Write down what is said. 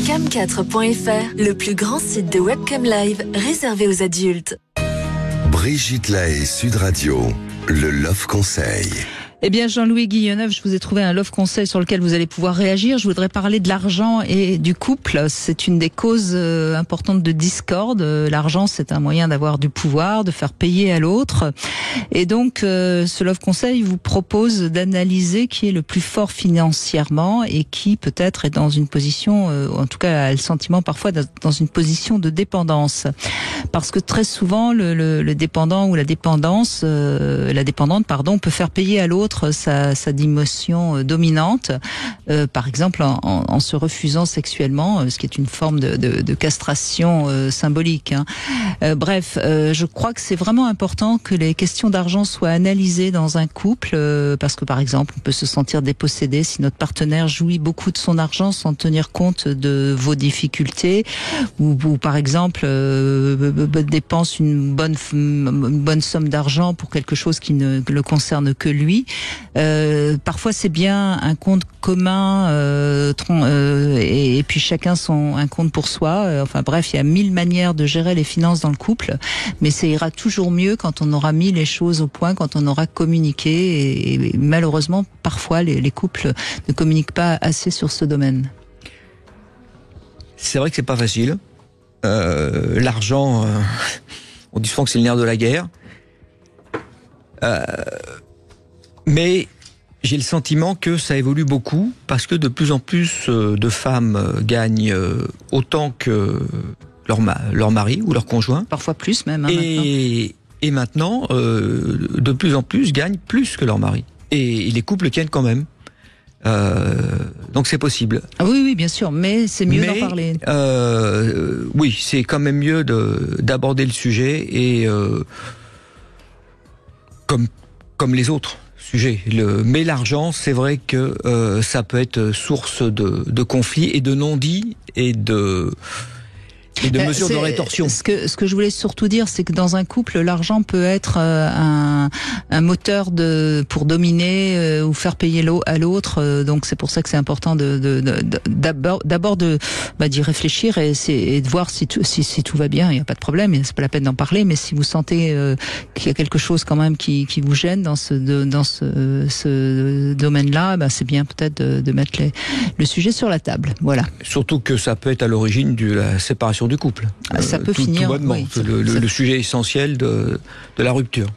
Cam4.fr, le plus grand site de webcam live réservé aux adultes. Brigitte Lahaie, Sud Radio, le Love Conseil. Eh bien, Jean-Louis Guillonneuf, je vous ai trouvé un love conseil sur lequel vous allez pouvoir réagir. Je voudrais parler de l'argent et du couple. C'est une des causes importantes de discorde. L'argent, c'est un moyen d'avoir du pouvoir, de faire payer à l'autre. Et donc, ce love conseil vous propose d'analyser qui est le plus fort financièrement et qui peut-être est dans une position, en tout cas a le sentiment parfois dans une position de dépendance. Parce que très souvent, le dépendant ou la dépendante, peut faire payer à l'autre sa dimension dominante, par exemple en se refusant sexuellement, ce qui est une forme de castration symbolique. Bref, je crois que c'est vraiment important que les questions d'argent soient analysées dans un couple, parce que par exemple, on peut se sentir dépossédé si notre partenaire jouit beaucoup de son argent sans tenir compte de vos difficultés, ou par exemple dépense une bonne somme d'argent pour quelque chose qui ne le concerne que lui. Parfois c'est bien un compte commun et puis chacun un compte pour soi. Enfin bref, il y a 1000 manières de gérer les finances dans le couple, mais ça ira toujours mieux quand on aura mis les choses au point, quand on aura communiqué. Et malheureusement, parfois les couples ne communiquent pas assez sur ce domaine. C'est vrai que c'est pas facile. L'argent, on dit souvent que c'est le nerf de la guerre. Mais j'ai le sentiment que ça évolue beaucoup parce que de plus en plus de femmes gagnent autant que leur mari ou leur conjoint. Parfois plus même. Et maintenant, de plus en plus gagnent plus que leur mari. Et les couples tiennent quand même. Donc c'est possible. Ah oui, bien sûr, mais c'est mieux d'en parler. Oui, c'est quand même mieux d'aborder le sujet et comme les autres sujets. Mais l'argent, c'est vrai que ça peut être source de conflits et de non-dits et de mesures de rétorsion. Ce que je voulais surtout dire, c'est que dans un couple, l'argent peut être un moteur pour dominer ou faire payer à l'autre. Donc c'est pour ça que c'est important d'abord d'y réfléchir et de voir si tout va bien. Il n'y a pas de problème, c'est pas la peine d'en parler. Mais si vous sentez qu'il y a quelque chose quand même qui vous gêne dans ce domaine-là, c'est bien peut-être de mettre le sujet sur la table. Voilà. Surtout que ça peut être à l'origine de la séparation du couple. Ça peut finir. Tout bonnement. Oui, le sujet essentiel de la rupture.